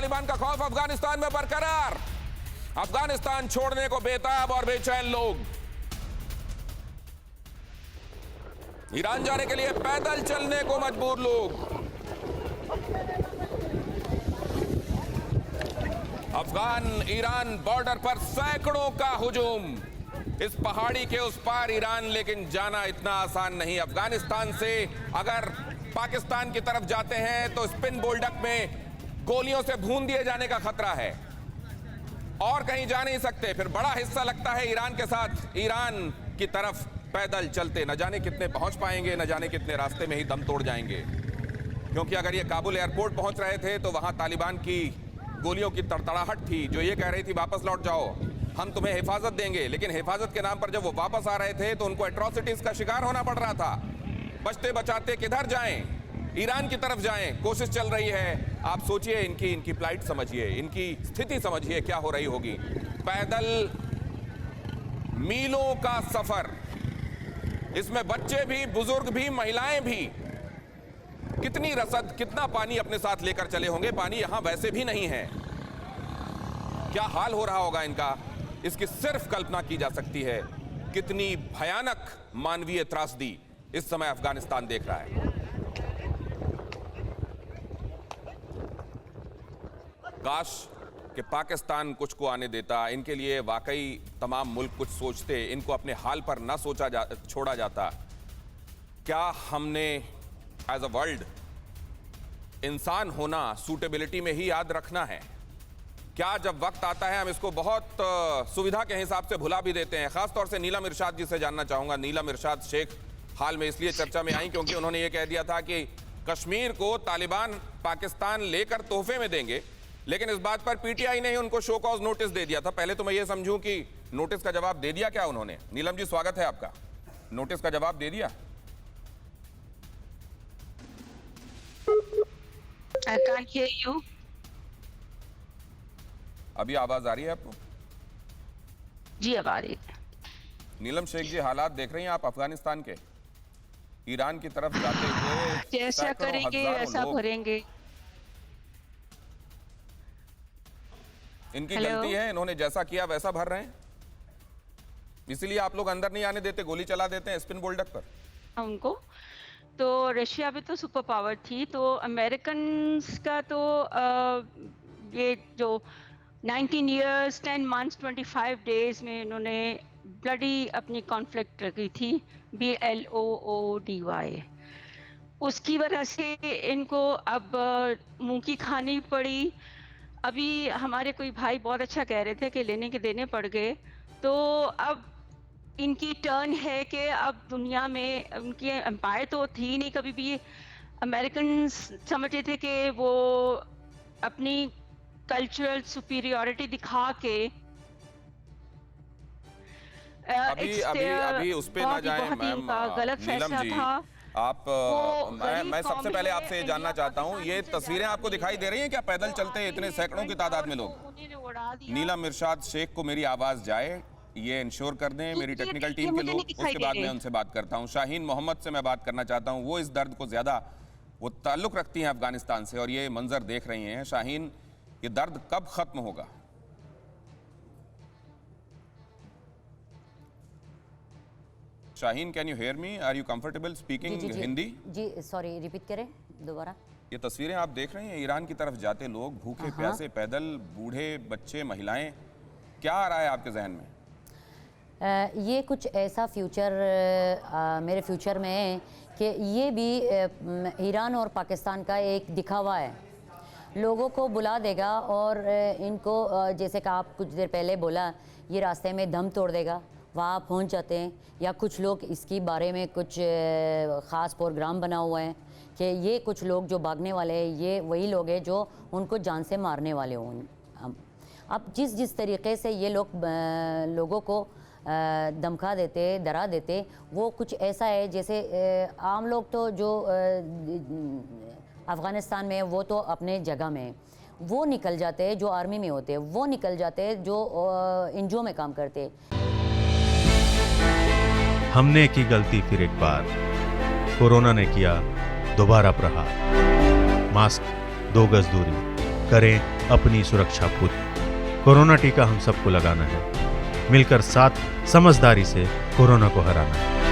तालिबान का खौफ अफगानिस्तान में बरकरार। अफगानिस्तान छोड़ने को बेताब और बेचैन लोग। ईरान जाने के लिए पैदल चलने को मजबूर लोग। अफगान ईरान बॉर्डर पर सैकड़ों का हुजूम। इस पहाड़ी के उस पार ईरान, लेकिन जाना इतना आसान नहीं। अफगानिस्तान से अगर पाकिस्तान की तरफ जाते हैं तो स्पिन बोल्डक में गोलियों से भून दिए जाने का खतरा है और कहीं जा नहीं सकते। फिर बड़ा हिस्सा लगता है ईरान के साथ ईरान की तरफ पैदल चलते। न जाने कितने पहुंच पाएंगे, न जाने कितने रास्ते में ही दम तोड़ जाएंगे। क्योंकि अगर ये काबुल एयरपोर्ट पहुंच रहे थे तो वहां तालिबान की गोलियों की तड़तड़ाहट थी, जो ये कह रही थी वापस लौट जाओ, हम तुम्हें हिफाजत देंगे। लेकिन हिफाजत के नाम पर जब वो वापस आ रहे थे तो उनको एट्रोसिटीज का शिकार होना पड़ रहा था। बचते बचाते किधर जाएं? ईरान की तरफ जाएं, कोशिश चल रही है। आप सोचिए, इनकी फ्लाइट समझिए, इनकी स्थिति समझिए क्या हो रही होगी। पैदल मीलों का सफर, इसमें बच्चे भी, बुजुर्ग भी, महिलाएं भी। कितनी रसद, कितना पानी अपने साथ लेकर चले होंगे। पानी यहां वैसे भी नहीं है। क्या हाल हो रहा होगा इनका, इसकी सिर्फ कल्पना की जा सकती है। कितनी भयानक मानवीय त्रासदी इस समय अफगानिस्तान देख रहा है। काश कि पाकिस्तान कुछ को आने देता। इनके लिए वाकई तमाम मुल्क कुछ सोचते, इनको अपने हाल पर ना छोड़ा जाता। क्या हमने एज अ वर्ल्ड इंसान होना सूटेबिलिटी में ही याद रखना है? क्या जब वक्त आता है हम इसको बहुत सुविधा के हिसाब से भुला भी देते हैं? खासतौर से नीलम इरशाद जी से जानना चाहूंगा। नीलम इरशाद शेख हाल में इसलिए चर्चा में आई क्योंकि उन्होंने ये कह दिया था कि कश्मीर को तालिबान पाकिस्तान लेकर तोहफे में देंगे, लेकिन इस बात पर पीटीआई ने ही उनको शो कॉज नोटिस दे दिया था। पहले तो मैं ये समझूं कि नोटिस का जवाब दे दिया क्या उन्होंने? नीलम जी, स्वागत है आपका। नोटिस का जवाब दे दिया? I can't hear you. अभी आवाज आ रही है आपको? जी अब आ रही है। नीलम शेख जी, हालात देख रही हैं आप अफगानिस्तान के? ईरान की तरफ जाते हुए जैसा करेंगे वैसा भरेंगे। इनकी गलती है, इन्होंने जैसा किया वैसा भर रहे हैं। इसीलिए आप लोग अंदर नहीं आने देते, गोली चला देते हैं स्पिन बोल्डक पर उनको। तो रशिया भी तो सुपर पावर थी, तो अमेरिकन का तो ये जो 19 years 10 months 25 days में इन्होंने ब्लडी अपनी कॉन्फ्लिक्ट रखी थी, BLOODY। उसकी वजह से इनको अब मुंह की खानी पड़ी। अभी हमारे कोई भाई बहुत अच्छा कह रहे थे कि लेने के देने पड़ गए। तो अब इनकी टर्न है कि अब दुनिया में उनकी एम्पायर तो थी नहीं कभी भी। अमेरिकन समझते थे कि वो अपनी कल्चरल सुपीरियरिटी दिखा के अभी उस पे ना जाएं मैम। गलत फैसला था। आप मैं सबसे पहले आपसे ये जानना चाहता हूँ, ये तस्वीरें आपको दिखाई दे रही हैं क्या? पैदल चलते हैं इतने सैकड़ों की तादाद में लोग। नीलम इरशाद शेख को मेरी आवाज जाए, ये इंश्योर कर दें मेरी टेक्निकल टीम के लोग। उसके बाद मैं उनसे बात करता हूँ। शाहीन मोहम्मद से मैं बात करना चाहता हूँ। वो इस दर्द को ज्यादा वो ताल्लुक रखती हैं अफगानिस्तान से और ये मंजर देख रही हैं। शाहीन, ये दर्द कब खत्म होगा? Shaheen, can you hear me? Are you comfortable speaking Hindi? जी सॉरी, रिपीट करें दोबारा। ये तस्वीरें आप देख रहे हैं, ईरान की तरफ जाते लोग भूखे प्यासे पैदल, बूढ़े बच्चे, महिलाएं। क्या आ रहा है आपके जहन में? ये कुछ ऐसा फ्यूचर मेरे फ्यूचर में है कि ये भी ईरान और पाकिस्तान का एक दिखावा है। लोगों को बुला देगा और इनको जैसे कि आप कुछ देर पहले बोला, ये रास्ते में दम तोड़ देगा, वहाँ पहुँच जाते हैं। या कुछ लोग इसकी बारे में कुछ ख़ास प्रोग्राम बना हुआ है कि ये कुछ लोग जो भागने वाले हैं, ये वही लोग हैं जो उनको जान से मारने वाले हों। अब जिस तरीक़े से ये लोग लोगों को धमका देते, डरा देते, वो कुछ ऐसा है जैसे आम लोग तो जो अफ़गानिस्तान में वो तो अपने जगह में वो निकल जाते हैं, जो आर्मी में होते हैं वो निकल जाते हैं, जो एनजीओ में काम करते हैं। हमने की गलती फिर एक बार, कोरोना ने किया दोबारा प्रहार। मास्क, 2 गज दूरी, करें अपनी सुरक्षा खुद। कोरोना टीका हम सबको लगाना है, मिलकर साथ समझदारी से कोरोना को हराना है।